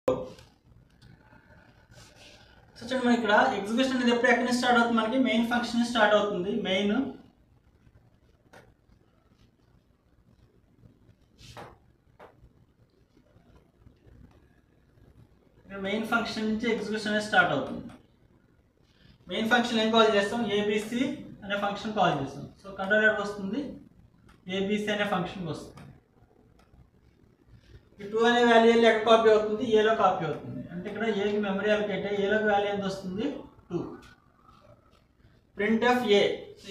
So చూడండి మనకి ఇక్కడ ఎగ్జిక్యూషన్ అనేది ఎప్పుడు ఎక్కడి నుంచి స్టార్ట్ అవుతుంది, మనకి మెయిన్ ఫంక్షన్ స్టార్ట్ అవుతుంది. మెయిన్ ఫంక్షన్ నుంచి ఎగ్జిక్యూషన్ అనేది స్టార్ట్ అవుతుంది. మెయిన్ ఫంక్షన్ ఏం కాల్ చేస్తాం, ఏబిసి అనే ఫంక్షన్ కాల్ చేస్తాం. సో కంట్రోల్ ఎక్కడ వస్తుంది, ఏబిసి అనే ఫంక్షన్కి వస్తుంది. ఈ 2 అనే వాల్యూ ఎక్కడ కాపీ అవుతుంది, ఏలో కాపీ అవుతుంది. అంటే ఇక్కడ ఏకి మెమరీ అలొకేట్ అయ్యి ఏలోకి వాల్యూ ఎంత వస్తుంది, 2. ప్రింట్ ఆఫ్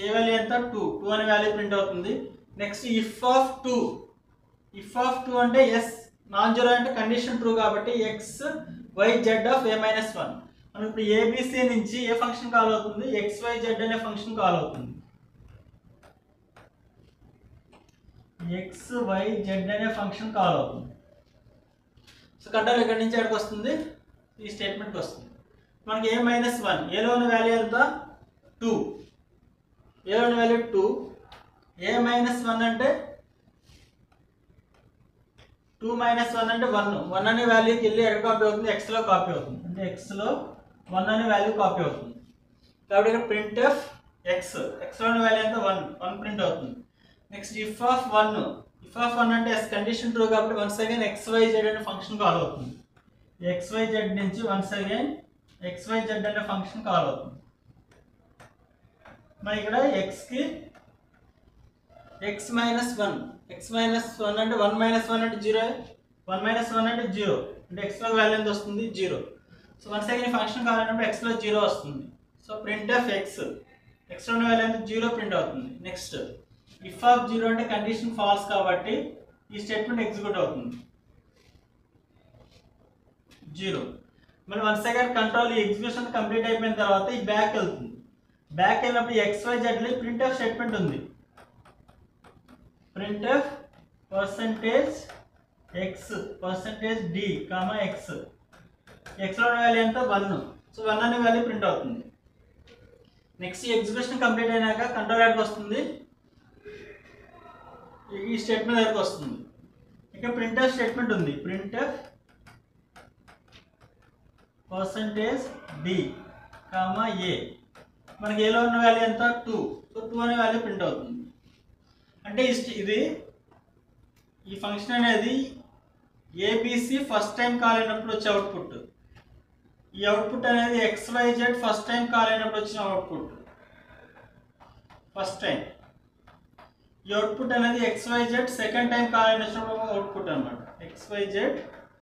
ఏ వాల్యూ ఎంత, 2 అనే వాల్యూ ప్రింట్ అవుతుంది. నెక్స్ట్ ఇఫ్ ఆఫ్ 2 అంటే ఎస్ నాన్ జీరో అంటే కండిషన్ ట్రూ కాబట్టి X Y Z of A minus 1. మనకి ఇప్పుడు ఏబిసి నుంచి ఏ ఫంక్షన్ కాల్ అవుతుంది, ఎక్స్ వై జెడ్ అనే ఫంక్షన్ కాల్ అవుతుంది. ఎక్స్ వై జెడ్ అనే ఫంక్షన్ కాల్ అవుతుంది. సో కంట్రోల్ ఎక్కడి నుంచి ఎక్కడికి వస్తుంది, ఈ స్టేట్మెంట్కి వస్తుంది. మనకి ఏ మైనస్ 1 ఏలో ఉన్న వాల్యూ ఎంత, 2. ఏలో ఉన్న వాల్యూ 2. ఏ మైనస్ 1 అంటే 2 మైనస్ 1 అంటే 1 అనే వాల్యూకి వెళ్ళి ఎక్కడ కాపీ అవుతుంది, ఎక్స్లో కాపీ అవుతుంది. అంటే ఎక్స్లో 1 అనే వాల్యూ కాపీ అవుతుంది. కాబట్టి ఇక్కడ ప్రింట్ ఆఫ్ ఎక్స్లో ఉన్న వాల్యూ ఎంత, 1 ప్రింట్ అవుతుంది. నెక్స్ట్ ఇఫ్ ఆఫ్ 1 అంటే ఎస్ కండిషన్ ట్రూ కాబట్టి వన్స్ అగైన్ XYZ అనే ఫంక్షన్ కాల్ అవుతుంది. XYZ నుంచి వన్స్ అగైన్ XYZ అనే ఫంక్షన్ కాల్ అవుతుంది. మరి ఇక్కడ ఎక్స్కి x మైనస్ 1 అంటే 1 మైనస్ 1 అంటే 0. 1 మైనస్ 1 అంటే 0 అంటే ఎక్స్లో వాల్యూ ఎంత వస్తుంది, 0. సో వన్స్ అగైన్ ఫంక్షన్ కావాలన్నప్పుడు ఎక్స్లో 0 వస్తుంది. సో ప్రింట్ ఆఫ్ ఎక్స్లో ఉన్న వాల్యూ ఎంత, 0 ప్రింట్ అవుతుంది. నెక్స్ట్ ఇఫ్ ఆఫ్ 0 అంటే కండిషన్ ఫాల్స్ కాబట్టి ఈ స్టేట్మెంట్ ఎగ్జిక్యూట్ అవుతుంది, 0. మరి వన్స్ అగైన్ కంట్రోల్ ఈ ఎగ్జిక్యూషన్ కంప్లీట్ అయిపోయిన తర్వాత ఈ బ్యాక్ వెళ్తుంది. బ్యాక్ వెళ్ళినప్పుడు XYZలో ప్రింట్ ఆఫ్ స్టేట్మెంట్ ఉంది. Print of percentage d comma x. ఎక్స్లో ఉన్న వాల్యూ ఎంత, 1. సో 1 అనే వాల్యూ ప్రింట్ అవుతుంది. నెక్స్ట్ ఈ ఎగ్జిక్యూషన్ కంప్లీట్ అయినాక కంట్రోల్ ఎక్కడికి వస్తుంది, ఈ స్టేట్మెంట్ దగ్గరకు వస్తుంది. ఇక్కడ ప్రింట్ ఆఫ్ స్టేట్మెంట్ ఉంది. Print of percentage d comma a. మనకి ఏలో ఉన్న వాల్యూ ఎంత, 2. సో 2 అనే వాల్యూ ప్రింట్ అవుతుంది. అంటే ఇది ఈ ఫంక్షన్ అనేది ఏబిసి ఫస్ట్ టైం కాల్ అయినప్పుడు వచ్చే అవుట్పుట్. ఈ అవుట్పుట్ అనేది XYZ ఫస్ట్ టైం కాల్ అయినప్పుడు వచ్చిన అవుట్పుట్. ఫస్ట్ టైం ఈ అవుట్పుట్ అనేది XYZ సెకండ్ టైం కాల్ అయినప్పుడు అవుట్పుట్ అనమాట. XYZ